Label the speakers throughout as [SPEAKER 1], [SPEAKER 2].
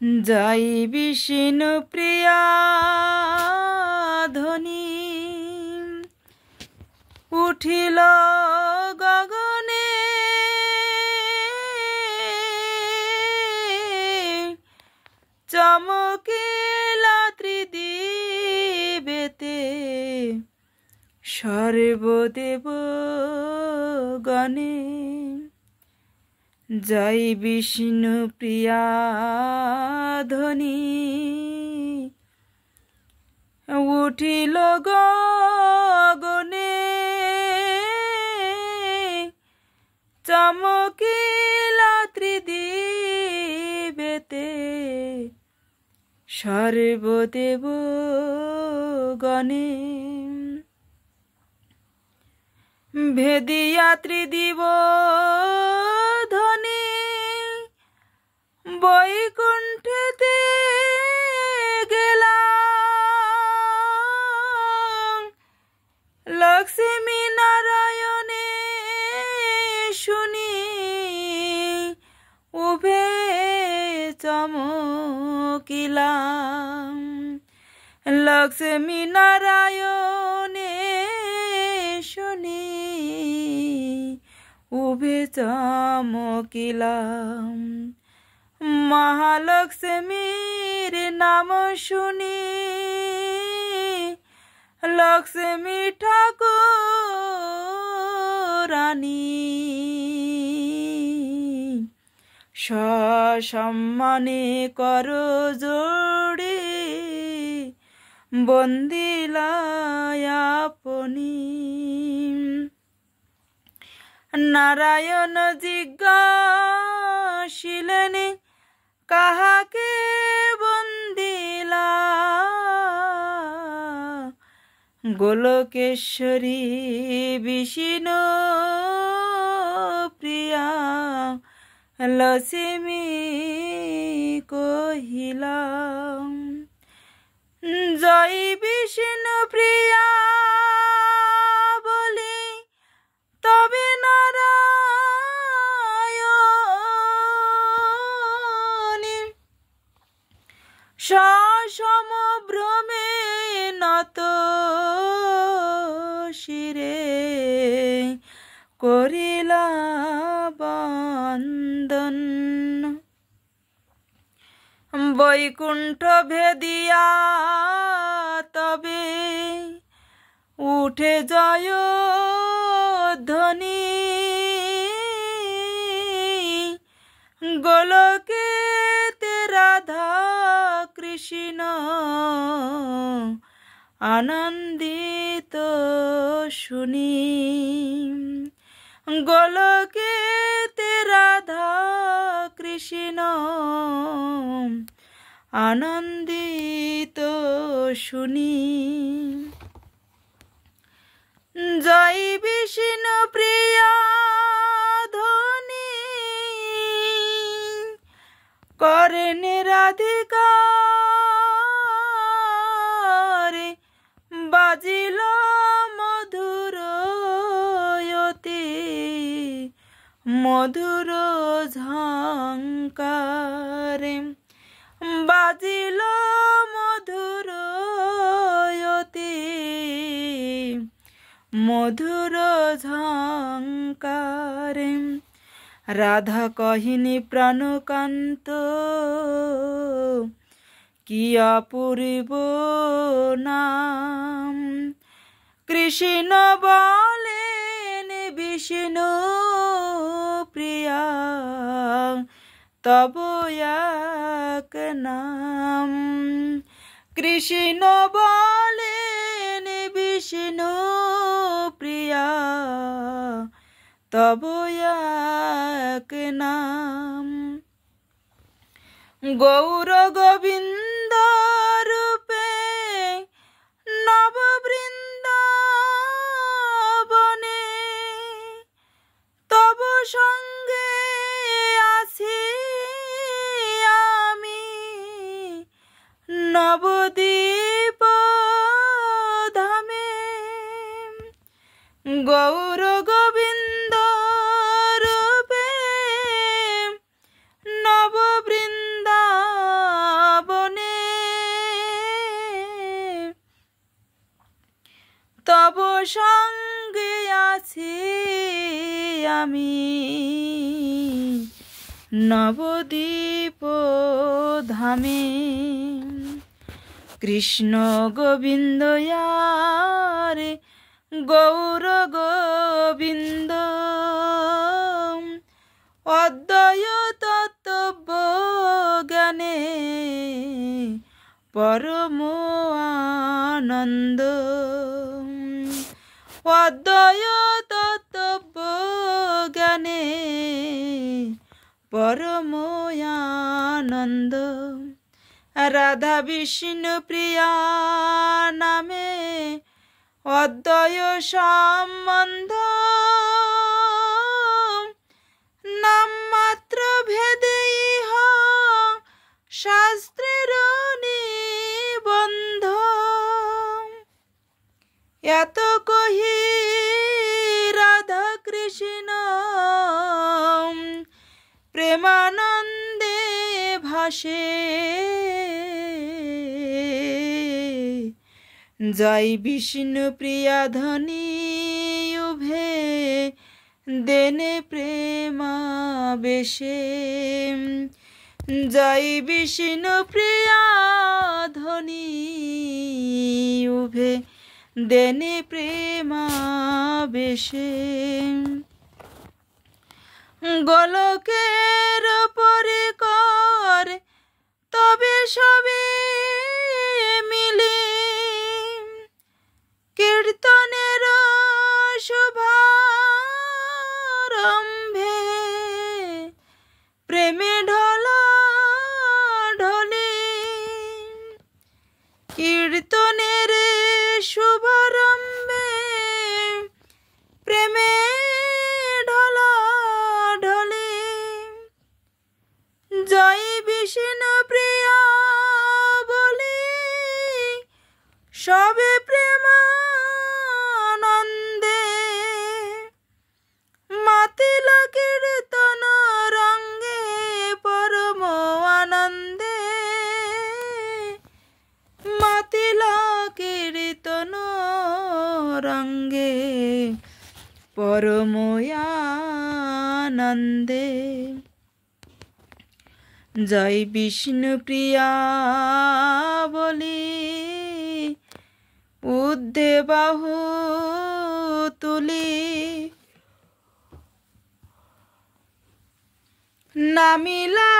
[SPEAKER 1] জয় বিষ্ণু প্রিয়া ধ্বনি উঠিল গগনে, চমকিলা ত্রিদিবেতে সর্বদেব গণে। জয় বিষ্ণু প্রিয়া ধ্বনি উঠিল গগনে, চমকিলা ত্রিদিবেতে সর্বদেব গণে। ভেদিয়া ত্রিদিব ধ্বনি বৈকুণ্ঠেতে গেলা, লক্ষ্মী নারায়ণে শুনি উভে চমকিলাম। লক্ষ্মী নারায়ণে শুনি উভে চমকিলাম। মহালক্ষ্মীর নাম শুনি লক্ষ্মী ঠাকুরানী সসম্মানে কর জোড়ে, বন্দিলায় আপনি। নারায়ণ জিজ্ঞাসিলেন কাহাকে বন্দিলা, গোলকেশ্বরী বিষ্ণু প্রিয়া লক্ষ্মী কহিলাম। জয় বিষ্ণু প্রিয়া বলি তবে নারায়ণী সসমভ্রমে নত শিরে করিলা বন্দন। বৈকুণ্ঠ ভেদিয়া তবে উঠে জয় ধ্বনি, গোলকে রাধা কৃষ্ণ আনন্দিত শুনি। গোলকে রাধা কৃষ্ণ আনন্দিত শুনি। জয় বিষ্ণু প্রিয়া ধ্বনি করেন রাধিকার, বাজিল মধুর অতি মধুর ঝঙ্কার, বাজিল মধুর অতি মধুর ঝঙ্কার। রাধা কহিনী প্রাণকান্ত কি অপূর্ব নাম, কৃষ্ণ বলেন বিষ্ণু প্রিয়া তব এক নাম। কৃষ্ণ বলেন বিষ্ণু প্রিয়া তব এক নাম। গৌর গোবিন্দ রূপে নববৃন্দাবনে তব সঙ্গে আছি আমি, নবদ্বীপ ধামে। গৌর গোবিন্দ রূপে নববৃন্দা সঙ্গে আছি আমি নবদ্বীপ ধামে। কৃষ্ণ গোবিন্দ রে গৌর গোবিন্দ অদ্বয় তত্ত্ব জ্ঞানে পরম আনন্দ। অদ্বয় তত্ত্ব জ্ঞানে পরম আনন্দ। রাধা বিষ্ণু প্রিয়া নামে অদ্বয় সম্বন্ধ নাম মাত্র ভেদে ইহ শাস্ত্রের নিবন্ধ। এত কহি রাধা কৃষ্ণ প্রেমানন্দে ভাসে। জয় বিষ্ণু প্রিয়া ধ্বনি উভে দেনে প্রেমাবেশে। জয় বিষ্ণু প্রিয়া ধ্বনি উভে দেনে প্রেমাবেশে। গোলকের পরে কর তবে সবে মিলে কীর্তনের শুভারম্ভে প্রেমে ঢলা ঢলে। কীর্তনের শুভারম্ভে প্রেমে ঢলা ঢলে। জয় বিষ্ণু প্রিয়া বলি সবে প্রেমানন্দে। মাতিল কীর্তন রঙ্গে পরম আনন্দে। মাতিল কীর্তন রঙ্গে পরম আনন্দে। জয় বিষ্ণু প্রিয়া বলি ঊর্ধ্বে বাহু তুলি নামিলা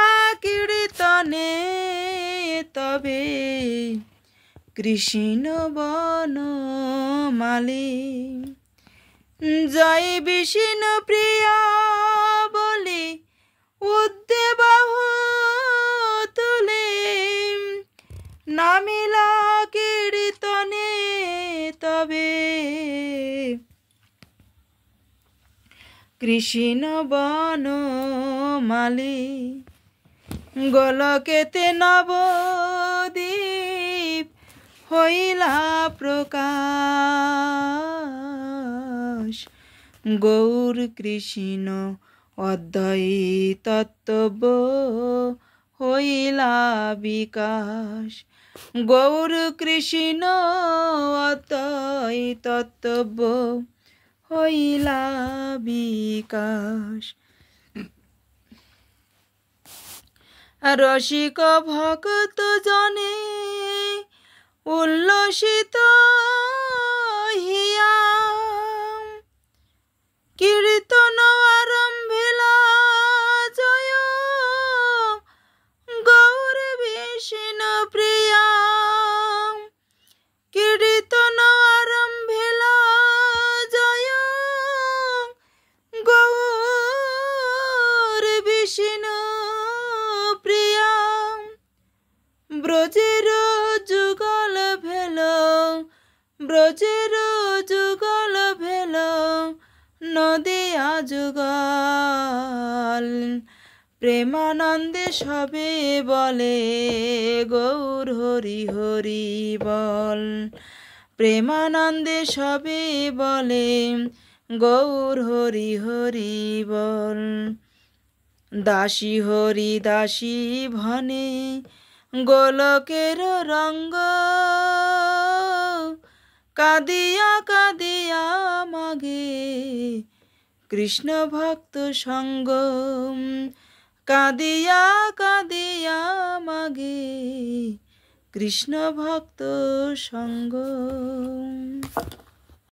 [SPEAKER 1] কীর্তনে তবে কৃষ্ণ বনমালী। জয় বিষ্ণু প্রিয়া বলি ঊর্ধ্বে বাহু তুলে নামিলা কীর্তনে তবে কৃষ্ণ বনমালী। গোলকেতে নবদ্বীপ হইলা প্রকাশ। গৌর কৃষ্ণ অদ্বয় তত্ত্ব হইলা বিকাশ। গৌর কৃষ্ণ অদ্বয় তত্ত্ব হইলা বিকাশ। রসিক ভক্ত জনে উল্লসিত হিয়া কীর্তন আরম্ভিলা জয় গৌর বিষ্ণু প্রিয়া। কীর্তন আরম্ভিলা জয় গৌর বিষ্ণু প্রিয়া। ব্রজের যুগল ভেল ব্রজের যুগল ভেল নদিয়া যুগল। প্রেমানন্দে সবে বলে গৌর হরি হরি বল। প্রেমানন্দে সবে বলে গৌর হরি হরি বল। দাসী হরি দাসী ভনে গোলকের রঙ্গ কাঁদিয়া কাঁদিয়া মাগে কৃষ্ণ ভক্ত সঙ্গ, কাঁদিয়া কাঁদিয়া মাগে কৃষ্ণ ভক্ত সঙ্গ।